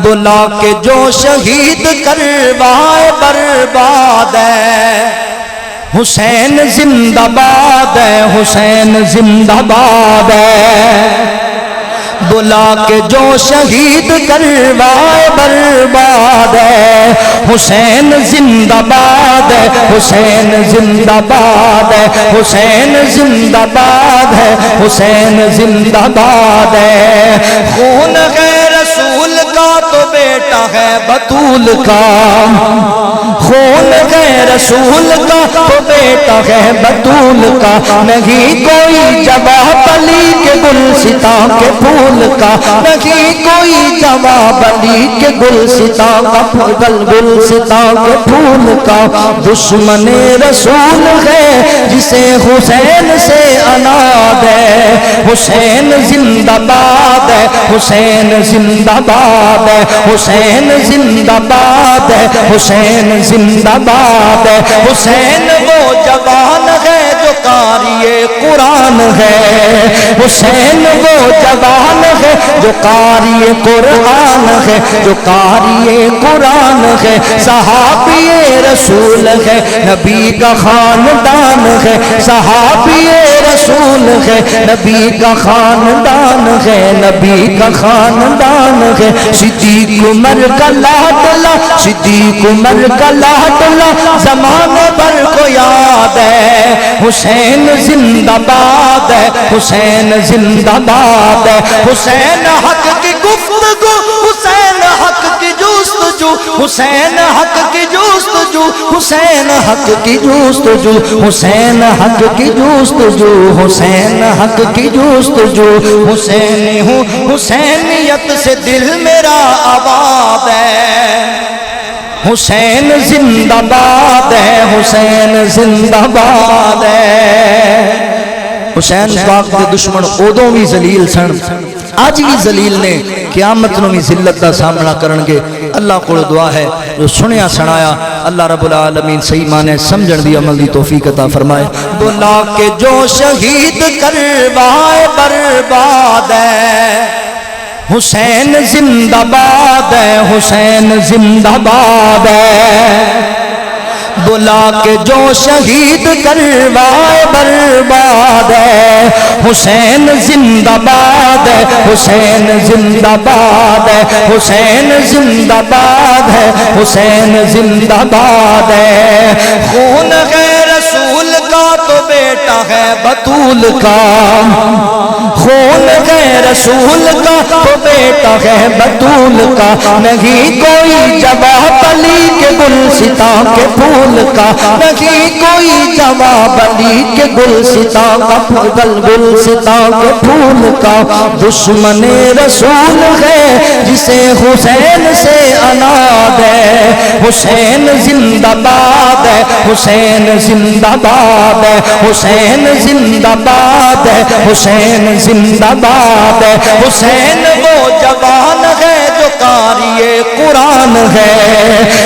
بلا کے جو شہید کروائے برباد ہے حسین زندہ باد ہے حسین زندہ باد ہے بلا کے جو شہید کروائے برباد ہے حسین زندہ باد ہے حسین زندہ باد ہے حسین زندہ باد ہے حسین زندہ باد ہے خون ہے رسول کا تو بیٹا ہے بطول کا خون ہے رسول کا تو بیٹا ہے بطول کا نہیں کوئی جواب علی کے گلستاں کے پھول کا نہیں کوئی جواب علی کے گلستاں کا گلستاں کے پھول کا دشمن رسول ہے جسے حسین سے اناد ہے حسین زندہ باد ہے حسین زندہ باد ہے حسین زندہ باد ہے حسین زندہ باد ہے حسین وہ جوان ہے جو قاری قرآن ہے حسین وہ جوان ہے جو قاری قرآن ہے جو قاری قرآن ہے صحابی رسول ہے نبی کا خاندان ہے صحابی رسول ہے نبی کا خاندان ہے نبی کا خاندان ہے صدیق عمر کا لاڈلا صدیق عمر کا لاڈلا زمانے بھر کو یاد ہے حسین زندہ باد ہے حسین زندہ باد ہے حسین حق کی گفتگو حسین حق کی جستجو حسین حق کی جستجو حسین حق کی جستجو حسین حق کی جستجو حسین حق کی جستجو حسین ہوں حسینیت سے دل میرا آباد ہے حسین زندہ باد ہے حسین زندہ باد ہے حسین پاک دے دشمن ادوں بھی ذلیل سن اج بھی ذلیل نے قیامت نو بھی ذلت دا سامنا کرن گے اللہ کو دعا ہے جو سنیا سنایا اللہ رب العالمین صحیح معنی سمجھن دی عمل دی توفیق عطا فرمائے بلا کے جو شہید کروائے برباد ہے حسین زندہ باد ہے حسین زندہ باد ہے بلا کے جو شہید کروائے برباد ہے حسین زندہ باد ہے حسین زندہ باد ہے حسین زندہ باد ہے حسین زندہ باد ہے خون ہے رسول کا تو بیٹا ہے بطول کا خون ہے رسول کا تو بیٹا ہے بطول کا نہیں کوئی جواب علی کے گلستاں کے پھول کا نہیں کوئی جواب علی کے گلستاں کا گلستاں کے پھول کا دشمن رسول ہے جسے حسین سے اناد ہے حسین زندہ باد ہے حسین زندہ باد ہے حسین زندہ باد ہے حسین زندہ باد ہے حسین وہ جوان ہے جو قاری قرآن ہے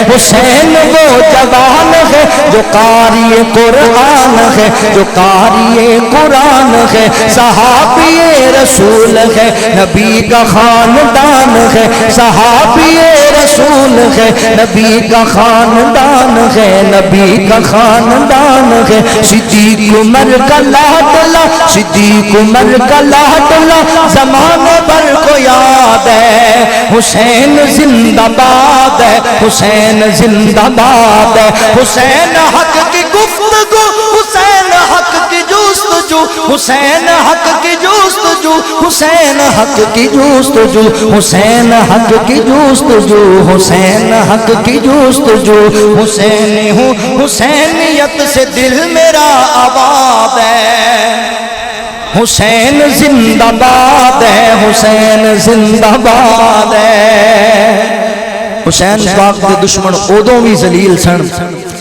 حسین وہ جوان ہے جو قاری قرآن ہے جو قاری قرآن ہے صحابی رسول ہے نبی کا خاندان ہے صحابی رسول ہے نبی کا خاندان ہے نبی کا خاندان ہے صدیق عمر کا لاڈلا صدیق عمر کا لاڈلا زمانے بھر کو یاد ہے حسین زندہ باد ہے حسین زندہ باد ہے حسین حق کی گفتگو حسین حق کی جستجو حسین حق کی جستجو حسین حق کی جستجو حسین حق کی جستجو حسین حق کی جستجو حسین ہوں حسینیت سے دل میرا آباد ہے حسین زندہ باد ہے حسین زندہ باد ہے حسین پاک دے دشمن ادوں بھی ذلیل سن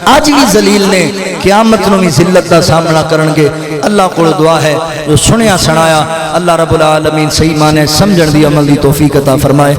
اج بھی ذلیل نے قیامت نو بھی ذلت دا سامنا کرن گے اللہ کو دعا ہے جو سنیا سنایا اللہ رب العالمین صحیح معنی سمجھن دی عمل دی توفیق عطا فرمائے